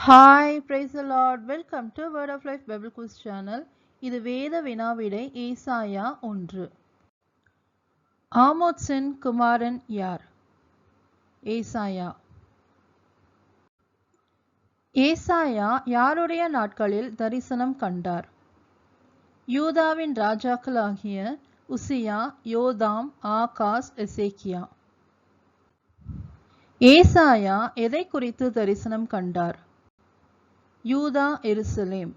Hi, praise the Lord. Welcome to Word of Life Bible Quiz Channel. இது வேத வினாவிடை ஏசாயா 1. ஆமோத்சின் குமாரன் யார்? ஏசாயா. ஏசாயா யாருடைய நாட்களில் தரிசனம் கண்டார்? யூதாவின் ராஜாக்களாகிய உசியா, யோதாம், ஆகாஸ், எசேக்கியா. ஏசாயா எதை குறித்து தரிசனம் கண்டார்? யூதா, எருசலேம்.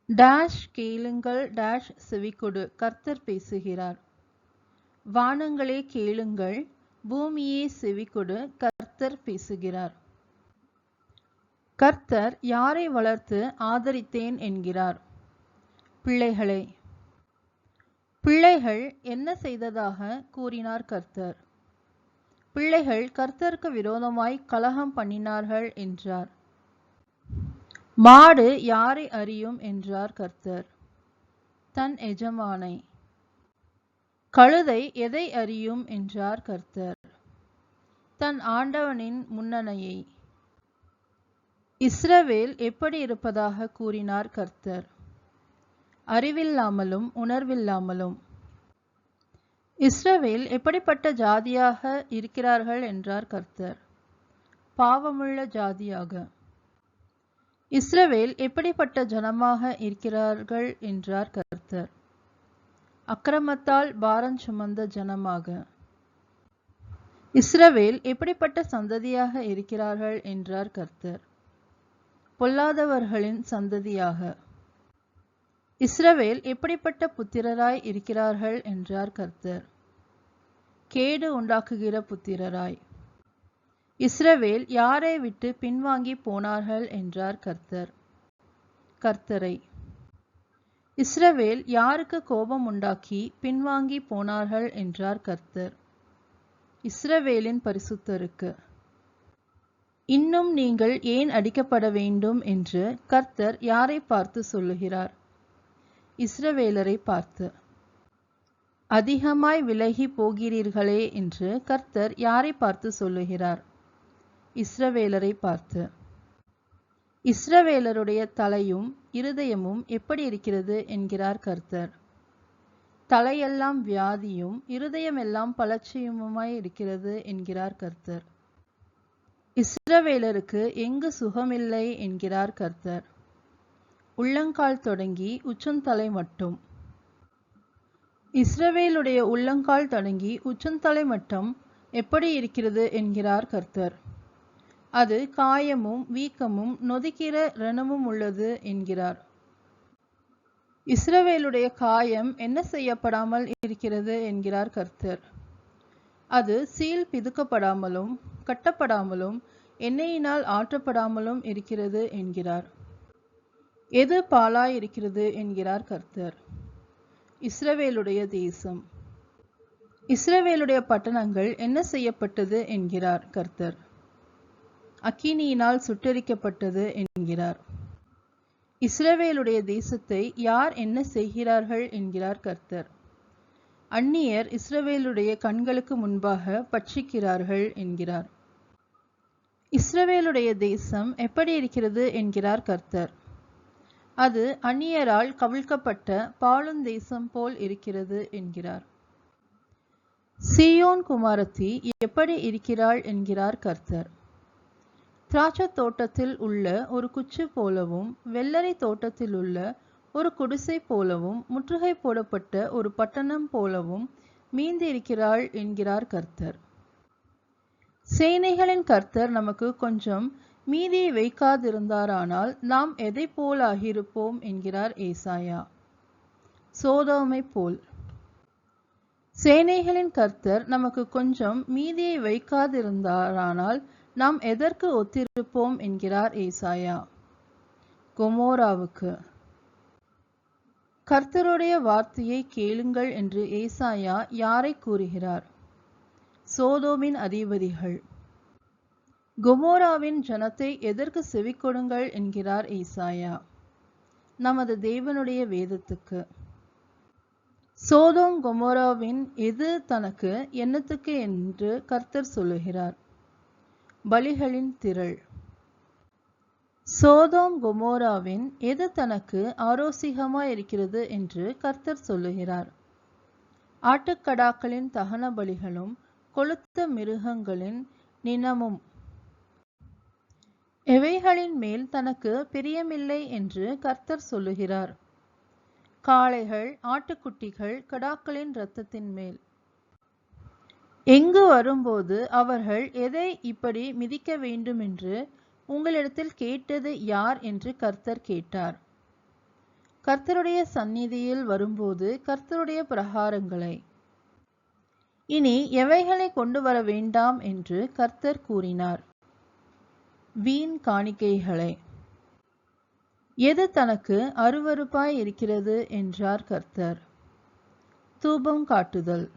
டேஷ் கேளுங்கள், டேஷ் செவிகொடு, கர்த்தர் பேசுகிறார். வானங்களே கேளுங்கள், பூமியே செவிகொடு, கர்த்தர் பேசுகிறார். கர்த்தர் யாரை வளர்த்து ஆதரித்தேன் என்கிறார்? பிள்ளைகளை. பிள்ளைகள் என்ன செய்ததாக கூறினார் கர்த்தர்? பிள்ளைகள் கர்த்தருக்கு விரோதமாய் கலகம் பண்ணினார்கள் என்றார். மாடு யாரை அறியும் என்றார் கர்த்தர்? தன் எஜமானை. கழுதை எதை அறியும் என்றார் கர்த்தர்? தன் ஆண்டவனின் முன்னணையை. இஸ்ரவேல் எப்படி இருப்பதாக கூறினார் கர்த்தர்? அறிவில்லாமலும் உணர்வில்லாமலும். இஸ்ரவேல் எப்படிப்பட்ட ஜாதியாக இருக்கிறார்கள் என்றார் கர்த்தர்? பாவமுள்ள ஜாதியாக. இஸ்ரவேல் எப்படிப்பட்ட ஜனமாக இருக்கிறார்கள் என்றார் கர்த்தர்? அக்கிரமத்தால் பாரம் சுமந்த ஜனமாக. இஸ்ரவேல் எப்படிப்பட்ட சந்ததியாக இருக்கிறார்கள் என்றார் கர்த்தர்? பொல்லாதவர்களின் சந்ததியாக. இஸ்ரவேல் எப்படிப்பட்ட புத்திரராய் இருக்கிறார்கள் என்றார் கர்த்தர்? கேடு உண்டாக்குகிற புத்திரராய். இஸ்ரவேல் யாரை விட்டு பின்வாங்கி போனார்கள் என்றார் கர்த்தர்? கர்த்தரை. இஸ்ரவேல் யாருக்கு கோபம் உண்டாக்கி பின்வாங்கி போனார்கள் என்றார் கர்த்தர்? இஸ்ரவேலின் பரிசுத்தருக்கு. இன்னும் நீங்கள் ஏன் அடிக்கப்பட வேண்டும் என்று கர்த்தர் யாரை பார்த்து சொல்லுகிறார்? இஸ்ரவேலரை பார்த்து. அதிகமாய் விலகி போகிறீர்களே என்று கர்த்தர் யாரை பார்த்து சொல்லுகிறார்? இஸ்ரவேலரை பார்த்து. இஸ்ரவேலருடைய தலையும் இருதயமும் எப்படி இருக்கிறது என்கிறார் கர்த்தர்? தலையெல்லாம் வியாதியும் இருதயமெல்லாம் பலட்சியமுமாய் இருக்கிறது என்கிறார் கர்த்தர். இஸ்ரவேலருக்கு எங்கு சுகமில்லை என்கிறார் கர்த்தர்? உள்ளங்கால் தொடங்கி உச்சந்தலை மட்டும். இஸ்ரவேலுடைய உள்ளங்கால் தொடங்கி உச்சந்தலை மட்டும் எப்படி இருக்கிறது என்கிறார் கர்த்தர்? அது காயமும் வீக்கமும் நொதிக்கிற ரணமும் உள்ளது என்கிறார். இஸ்ரவேலுடைய காயம் என்ன செய்யப்படாமல் இருக்கிறது என்கிறார் கர்த்தர்? அது சீல் பிதுக்கப்படாமலும் கட்டப்படாமலும் எண்ணெயினால் ஆற்றப்படாமலும் இருக்கிறது என்கிறார். எது பாலாய் இருக்கிறது என்கிறார் கர்த்தர்? இஸ்ரவேலுடைய தேசம். இஸ்ரவேலுடைய பட்டணங்கள் என்ன செய்யப்பட்டது என்கிறார் கர்த்தர்? அக்கினியினால் சுட்டெரிக்கப்பட்டது என்கிறார். இஸ்ரவேலுடைய தேசத்தை யார் என்ன செய்கிறார்கள் என்கிறார் கர்த்தர்? அந்நியர் இஸ்ரவேலுடைய கண்களுக்கு முன்பாக பட்சிக்கிறார்கள் என்கிறார். இஸ்ரவேலுடைய தேசம் எப்படி இருக்கிறது என்கிறார் கர்த்தர்? அது அந்நியரால் கவிழ்க்கப்பட்ட பாழுந்தேசம் போல் இருக்கிறது என்கிறார். சீயோன் குமாரத்தி எப்படி இருக்கிறாள் என்கிறார் கர்த்தர்? திராட்சை தோட்டத்தில் உள்ள ஒரு குச்சு போலவும் வெள்ளரி தோட்டத்தில் உள்ள ஒரு குடிசை போலவும் முற்றுகை போடப்பட்ட ஒரு பட்டணம் போலவும் மீந்திருக்கிறாள் என்கிறார் கர்த்தர். சேனைகளின் கர்த்தர் நமக்கு கொஞ்சம் மீதியை வைக்காதிருந்தாரானால் நாம் எதை போல் ஆகியிருப்போம் என்கிறார் ஏசாயா? சோதோமை போல். சேனைகளின் கர்த்தர் நமக்கு கொஞ்சம் மீதியை வைக்காதிருந்தாரானால் நாம் எதற்கு ஒத்திருப்போம் என்கிறார் ஏசாயா? கொமோராவுக்கு. கர்த்தருடைய வார்த்தையை கேளுங்கள் என்று ஏசாயா யாரை கூறுகிறார்? சோதோமின் அதிபதிகள். கொமோராவின் ஜனத்தை எதற்கு செவிக்கொடுங்கள் என்கிறார் ஏசாயா? நமது தேவனுடைய வேதத்துக்கு. சோதோம் கொமோராவின் எது தனக்கு என்னத்துக்கு என்று கர்த்தர் சொல்லுகிறார்? பலிகளின் திரள். சோதோம் கொமோராவின் எது தனக்கு ஆரோசிகமாயிருக்கிறது என்று கர்த்தர் சொல்லுகிறார். ஆட்டுக்கடாக்களின் தகன பலிகளும் கொழுத்த மிருகங்களின் நினமும் எவைகளின் மேல் தனக்கு பிரியமில்லை என்று கர்த்தர் சொல்லுகிறார். காளைகள், ஆட்டுக்குட்டிகள், கடாக்களின் இரத்தத்தின் மேல். எங்கு வரும்போது அவர்கள் எதை இப்படி மிதிக்க வேண்டுமென்று உங்களிடத்தில் கேட்டது யார் என்று கர்த்தர் கேட்டார். கர்த்தருடைய சந்நிதியில் வரும்போது கர்த்தருடைய பிரகாரங்களை இனி எவைகளை கொண்டு வர வேண்டாம் என்று கர்த்தர் கூறினார். வீண் காணிக்கைகளை. எது தனக்கு அருவருப்பாய் இருக்கிறது என்றார் கர்த்தர். தூபம் காட்டுதல்.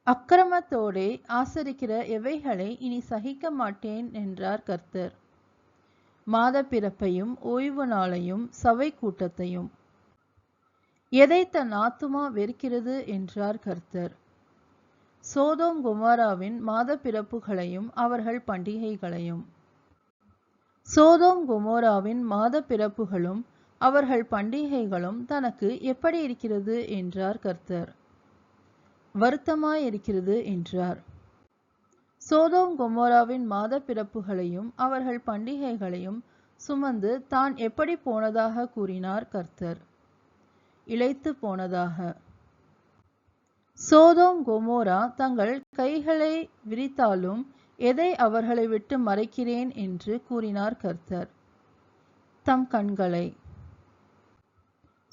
அக்கிரமத்தோடே ஆசரிக்கிற எவைகளை இனி சகிக்க மாட்டேன் என்றார் கர்த்தர். மாத பிறப்பையும் ஓய்வு நாளையும் சபை கூட்டத்தையும். எதை தன் ஆத்துமா வெறுக்கிறது என்றார் கர்த்தர். சோதோம் கொமோராவின் மாத பிறப்புகளையும் அவர்கள் பண்டிகைகளையும். சோதோம் கொமோராவின் மாத பிறப்புகளும் அவர்கள் பண்டிகைகளும் தனக்கு எப்படி இருக்கிறது என்றார் கர்த்தர். வருத்தமாயிருக்கிறது என்றார். சோதோம் கொமோராவின் மாத பிறப்புகளையும் அவர்கள் பண்டிகைகளையும் சுமந்து தான் எப்படி போனதாக கூறினார் கர்த்தர். இளைத்து போனதாக. சோதோம் கொமோரா தங்கள் கைகளை விரித்தாலும் எதை அவர்களை விட்டு மறைக்கிறேன் என்று கூறினார் கர்த்தர். தம் கண்களை.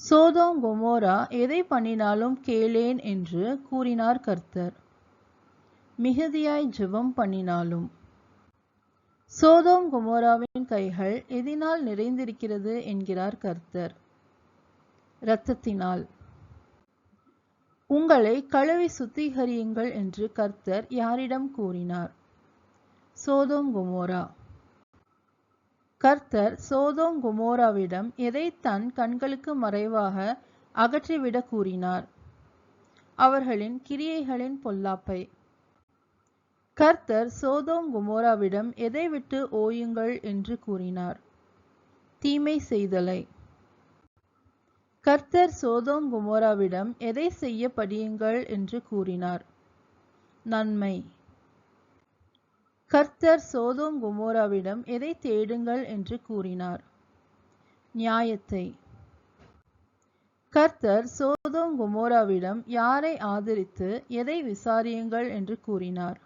சோதோம் கொமோரா எதை பண்ணினாலும் கேளேன் என்று கூறினார் கர்த்தர். மிகுதியாய் ஜெபம் பண்ணினாலும். சோதோம் கொமோராவின் கைகள் எதினால் நிறைந்திருக்கிறது என்கிறார் கர்த்தர். இரத்தத்தினால். உங்களை கழுவி சுத்திகரியுங்கள் என்று கர்த்தர் யாரிடம் கூறினார்? Sodom Gomorrah. கர்த்தர் சோதோம் கொமோராவிடம் எதை தன் கண்களுக்கு மறைவாக அகற்றிவிட கூறினார்? அவர்களின் கிரியைகளின் பொல்லாப்பை. கர்த்தர் சோதோம் கொமோராவிடம் எதை விட்டு ஓயுங்கள் என்று கூறினார்? தீமை செய்தலை. கர்த்தர் சோதோம் கொமோராவிடம் எதை செய்ய படியுங்கள் என்று கூறினார்? நன்மை. கர்த்தர் சோதோம் கொமோராவிடம் எதை தேடுங்கள் என்று கூறினார்? நியாயத்தை. கர்த்தர் சோதோம் கொமோராவிடம் யாரை ஆதரித்து எதை விசாரியுங்கள் என்று கூறினார்?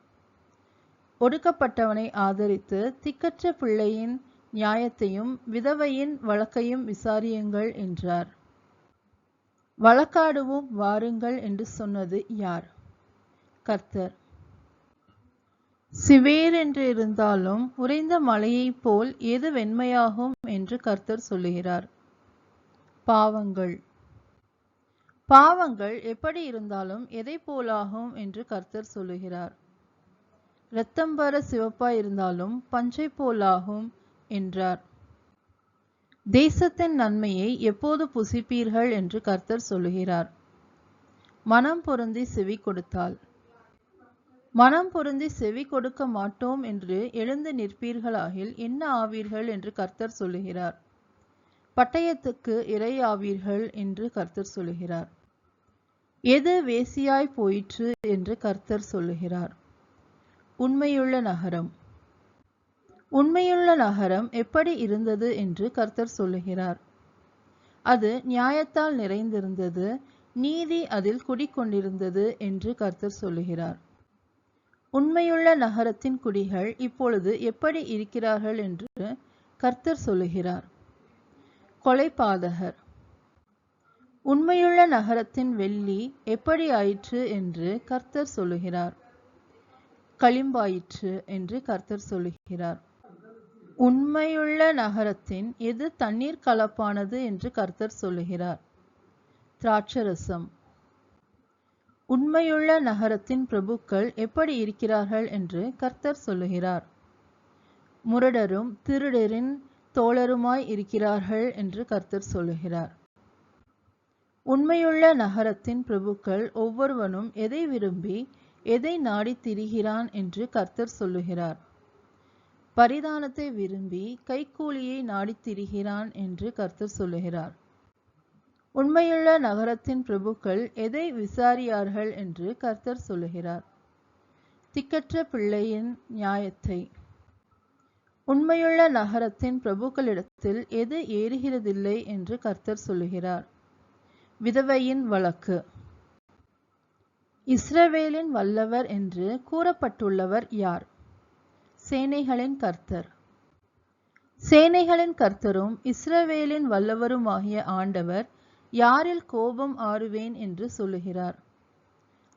ஒடுக்கப்பட்டவனை ஆதரித்து திக்கற்ற பிள்ளையின் நியாயத்தையும் விதவையின் வழக்கையும் விசாரியுங்கள் என்றார். வழக்காடுவோம் வாருங்கள் என்று சொன்னது யார்? கர்த்தர். சிவேரென்று இருந்தாலும் உறைந்த மலையைப் போல் எது வெண்மையாகும் என்று கர்த்தர் சொல்லுகிறார்? பாவங்கள். பாவங்கள் எப்படி இருந்தாலும் எதை போலாகும் என்று கர்த்தர் சொல்லுகிறார்? இரத்தம்பர சிவப்பாய் இருந்தாலும் பஞ்சை போலாகும் என்றார். தேசத்தின் நன்மையை எப்போது புசிப்பீர்கள் என்று கர்த்தர் சொல்லுகிறார்? மனம் பொருந்தி செவி கொடுத்தால். மனம் பொருந்தி செவி கொடுக்க மாட்டோம் என்று எழுந்து நிற்பீர்களாகில் என்ன ஆவீர்கள் என்று கர்த்தர் சொல்லுகிறார்? பட்டயத்துக்கு இரையாவீர்கள் என்று கர்த்தர் சொல்லுகிறார். எது வேசியாய் போயிற்று என்று கர்த்தர் சொல்லுகிறார்? உண்மையுள்ள நகரம். உண்மையுள்ள நகரம் எப்படி இருந்தது என்று கர்த்தர் சொல்லுகிறார்? அது நியாயத்தால் நிறைந்திருந்தது, நீதி அதில் குடிக்கொண்டிருந்தது என்று கர்த்தர் சொல்லுகிறார். உண்மையுள்ள நகரத்தின் குடிகள் இப்பொழுது எப்படி இருக்கிறார்கள் என்று கர்த்தர் சொல்லுகிறார்? கொலைபாதகர். உண்மையுள்ள நகரத்தின் வெள்ளி எப்படி ஆயிற்று என்று கர்த்தர் சொல்லுகிறார்? களிம்பாயிற்று என்று கர்த்தர் சொல்லுகிறார். உண்மையுள்ள நகரத்தின் எது தண்ணீர் கலப்பானது என்று கர்த்தர் சொல்லுகிறார்? திராட்சரசம். உண்மையுள்ள நகரத்தின் பிரபுக்கள் எப்படி இருக்கிறார்கள் என்று கர்த்தர் சொல்லுகிறார்? முரடரும் திருடரின் தோழருமாய் இருக்கிறார்கள் என்று கர்த்தர் சொல்லுகிறார். உண்மையுள்ள நகரத்தின் பிரபுக்கள் ஒவ்வொருவனும் எதை விரும்பி எதை நாடி திரிகிறான் என்று கர்த்தர் சொல்லுகிறார்? பரிதானத்தை விரும்பி கைக்கூலியை நாடித் திரிகிறான் என்று கர்த்தர் சொல்லுகிறார். உண்மையுள்ள நகரத்தின் பிரபுக்கள் எதை விசாரியார்கள் என்று கர்த்தர் சொல்லுகிறார். திக்கற்ற பிள்ளையின் நியாயத்தை. உண்மையுள்ள நகரத்தின் பிரபுக்களிடத்தில் எது ஏறுகிறதில்லை என்று கர்த்தர் சொல்லுகிறார். விதவையின் வழக்கு. இஸ்ரவேலின் வல்லவர் என்று கூறப்பட்டுள்ளவர் யார்? சேனைகளின் கர்த்தர். சேனைகளின் கர்த்தரும் இஸ்ரவேலின் வல்லவருமாகிய ஆண்டவர் யாரில் கோபம் ஆறுவேன் என்று சொல்லுகிறார்?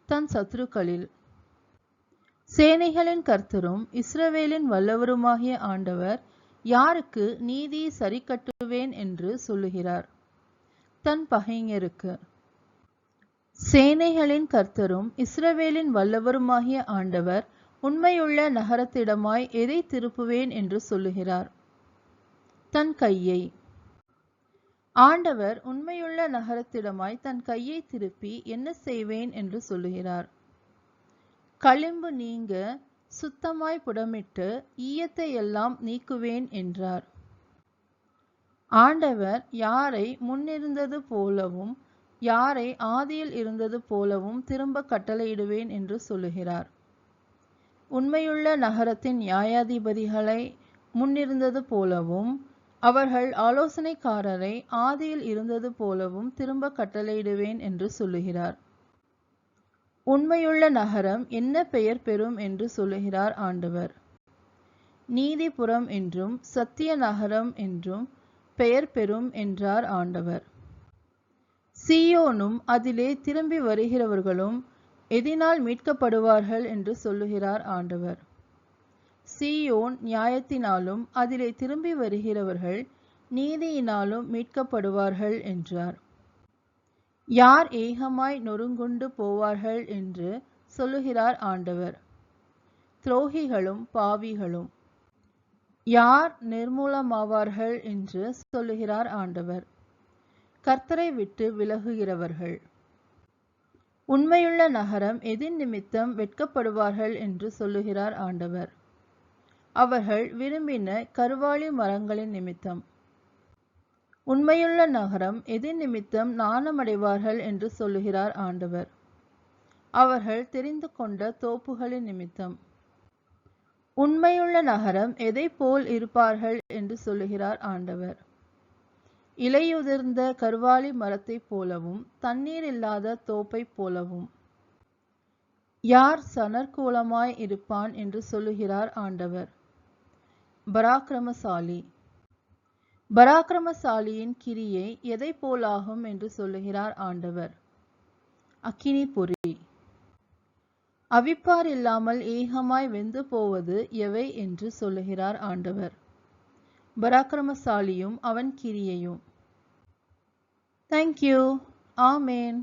தன் சத்துருக்களில். சேனைகளின் கர்த்தரும் இஸ்ரவேலின் வல்லவருமாகிய ஆண்டவர் யாருக்கு நீதி சரி கட்டுவேன் என்று சொல்லுகிறார்? தன் பகைஞருக்கு. சேனைகளின் கர்த்தரும் இஸ்ரவேலின் வல்லவருமாகிய ஆண்டவர் உண்மையுள்ள நகரத்திடமாய் எதை திருப்புவேன் என்று சொல்லுகிறார்? தன் கையை. ஆண்டவர் உண்மையுள்ள நகரத்திடமாய் தன் கையை திருப்பி என்ன செய்வேன் என்று சொல்லுகிறார்? களிம்பு நீங்க சுத்தமாய் புடமிட்டு ஈயத்தை எல்லாம் நீக்குவேன் என்றார். ஆண்டவர் யாரை முன்னிருந்தது போலவும் யாரை ஆதியில் இருந்தது போலவும் திரும்ப கட்டளையிடுவேன் என்று சொல்லுகிறார். உண்மையுள்ள நகரத்தின் நியாயாதிபதிகளை முன்னிருந்தது போலவும் அவர்கள் ஆலோசனைக்காரரை ஆதியில் இருந்தது போலவும் திரும்ப கட்டளையிடுவேன் என்று சொல்லுகிறார். உண்மையுள்ள நகரம் என்ன பெயர் பெறும் என்று சொல்லுகிறார் ஆண்டவர்? நீதிபுரம் என்றும் சத்திய நகரம் என்றும் பெயர் பெறும் என்றார் ஆண்டவர். சீயோனும் அதிலே திரும்பி வருகிறவர்களும் எதினால் மீட்கப்படுவார்கள் என்று சொல்லுகிறார் ஆண்டவர். சீயோன் நியாயத்தினாலும் அதிலே திரும்பி வருகிறவர்கள் நீதியினாலும் மீட்கப்படுவார்கள் என்றார். யார் ஏகமாய் நொறுங்குண்டு போவார்கள் என்று சொல்லுகிறார் ஆண்டவர்? துரோகிகளும் பாவிகளும். யார் நிர்மூலமாவார்கள் என்று சொல்லுகிறார் ஆண்டவர்? கர்த்தரை விட்டு விலகுகிறவர்கள். உண்மையுள்ள நகரம் எதின் நிமித்தம் வெட்கப்படுவார்கள் என்று சொல்லுகிறார் ஆண்டவர்? அவர்கள் விரும்பின கருவாளி மரங்களின் நிமித்தம். உண்மையுள்ள நகரம் எதின் நிமித்தம் நாணமடைவார்கள் என்று சொல்லுகிறார் ஆண்டவர்? அவர்கள் தெரிந்து கொண்ட தோப்புகளின் நிமித்தம். உண்மையுள்ள நகரம் எதை போல் இருப்பார்கள் என்று சொல்லுகிறார் ஆண்டவர்? இலையுதிர்ந்த கருவாளி மரத்தைப் போலவும் தண்ணீர் இல்லாத தோப்பை போலவும். யார் சணற்கூலமாய் இருப்பான் என்று சொல்லுகிறார் ஆண்டவர்? பராக்கிரமசாலி. பராக்கிரமசாலியின் கிரியை எதை போலாகும் என்று சொல்லுகிறார் ஆண்டவர்? அக்கினி பொறி. அவிப்பார் இல்லாமல் ஏகமாய் வெந்து போவது எவை என்று சொல்லுகிறார் ஆண்டவர்? பராக்கிரமசாலியும் அவன் கிரியையும். Thank you. Amen.